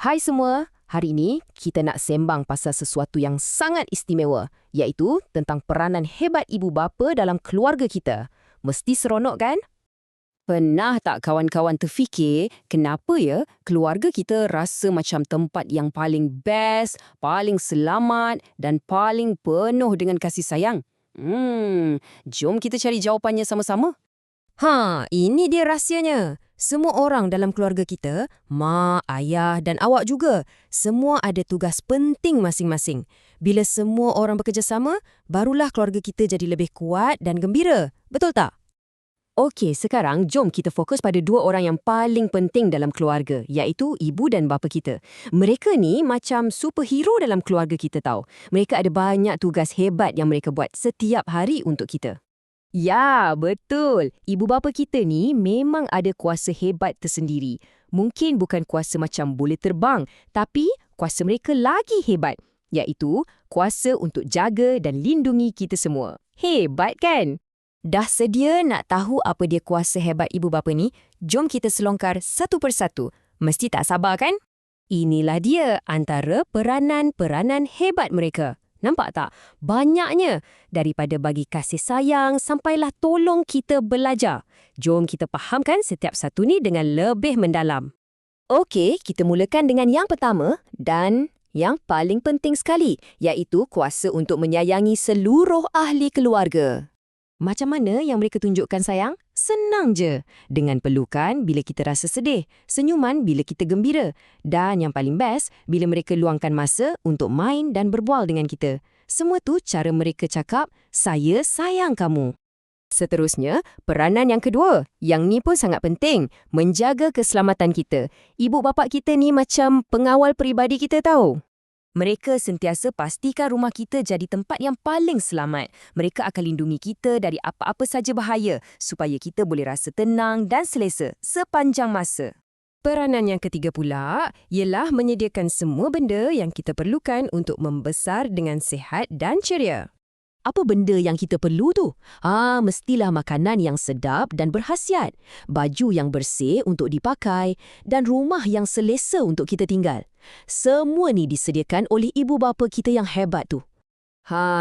Hai semua, hari ini kita nak sembang pasal sesuatu yang sangat istimewa, iaitu tentang peranan hebat ibu bapa dalam keluarga kita. Mesti seronok kan? Pernah tak kawan-kawan terfikir kenapa ya keluarga kita rasa macam tempat yang paling best, paling selamat dan paling penuh dengan kasih sayang? Jom kita cari jawapannya sama-sama. Ini dia rahsianya. Semua orang dalam keluarga kita, mak, ayah dan awak juga, semua ada tugas penting masing-masing. Bila semua orang bekerjasama, barulah keluarga kita jadi lebih kuat dan gembira. Betul tak? Okey, sekarang jom kita fokus pada dua orang yang paling penting dalam keluarga, iaitu ibu dan bapa kita. Mereka ni macam superhero dalam keluarga kita tahu. Mereka ada banyak tugas hebat yang mereka buat setiap hari untuk kita. Ya, betul. Ibu bapa kita ni memang ada kuasa hebat tersendiri. Mungkin bukan kuasa macam boleh terbang, tapi kuasa mereka lagi hebat, iaitu kuasa untuk jaga dan lindungi kita semua. Hebat kan? Dah sedia nak tahu apa dia kuasa hebat ibu bapa ni? Jom kita selongkar satu persatu. Mesti tak sabar kan? Inilah dia antara peranan-peranan hebat mereka. Nampak tak? Banyaknya. Daripada bagi kasih sayang sampailah tolong kita belajar. Jom kita fahamkan setiap satu ni dengan lebih mendalam. Okey, kita mulakan dengan yang pertama dan yang paling penting sekali, iaitu kuasa untuk menyayangi seluruh ahli keluarga. Macam mana yang mereka tunjukkan sayang? Senang je. Dengan pelukan bila kita rasa sedih, senyuman bila kita gembira, dan yang paling best, bila mereka luangkan masa untuk main dan berbual dengan kita. Semua tu cara mereka cakap, saya sayang kamu. Seterusnya, peranan yang kedua. Yang ni pun sangat penting, menjaga keselamatan kita. Ibu bapa kita ni macam pengawal peribadi kita tahu. Mereka sentiasa pastikan rumah kita jadi tempat yang paling selamat. Mereka akan lindungi kita dari apa-apa saja bahaya supaya kita boleh rasa tenang dan selesa sepanjang masa. Peranan yang ketiga pula ialah menyediakan semua benda yang kita perlukan untuk membesar dengan sihat dan ceria. Apa benda yang kita perlu tu? Mestilah makanan yang sedap dan berkhasiat, baju yang bersih untuk dipakai, dan rumah yang selesa untuk kita tinggal. Semua ni disediakan oleh ibu bapa kita yang hebat tu.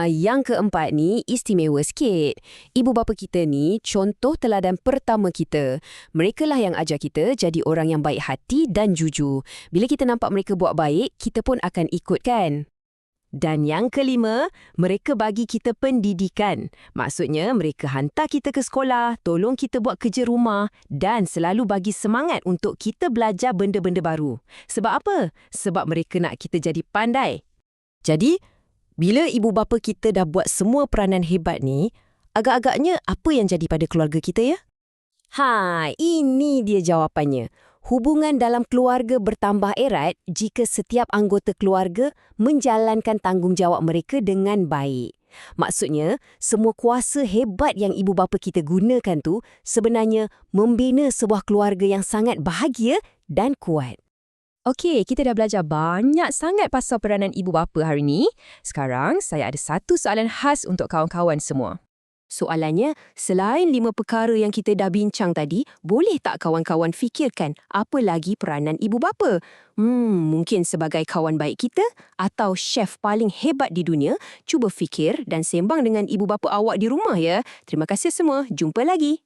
Yang keempat ni istimewa sikit. Ibu bapa kita ni contoh teladan pertama kita. Mereka lah yang ajar kita jadi orang yang baik hati dan jujur. Bila kita nampak mereka buat baik, kita pun akan ikut kan? Dan yang kelima, mereka bagi kita pendidikan. Maksudnya, mereka hantar kita ke sekolah, tolong kita buat kerja rumah dan selalu bagi semangat untuk kita belajar benda-benda baru. Sebab apa? Sebab mereka nak kita jadi pandai. Jadi, bila ibu bapa kita dah buat semua peranan hebat ni, agak-agaknya apa yang jadi pada keluarga kita ya? Ini dia jawapannya. Hubungan dalam keluarga bertambah erat jika setiap anggota keluarga menjalankan tanggungjawab mereka dengan baik. Maksudnya, semua kuasa hebat yang ibu bapa kita gunakan tu sebenarnya membina sebuah keluarga yang sangat bahagia dan kuat. Okey, kita dah belajar banyak sangat pasal peranan ibu bapa hari ni. Sekarang, saya ada satu soalan khas untuk kawan-kawan semua. Soalannya, selain 5 perkara yang kita dah bincang tadi, boleh tak kawan-kawan fikirkan apa lagi peranan ibu bapa? Mungkin sebagai kawan baik kita atau chef paling hebat di dunia, cuba fikir dan sembang dengan ibu bapa awak di rumah ya. Terima kasih semua, jumpa lagi.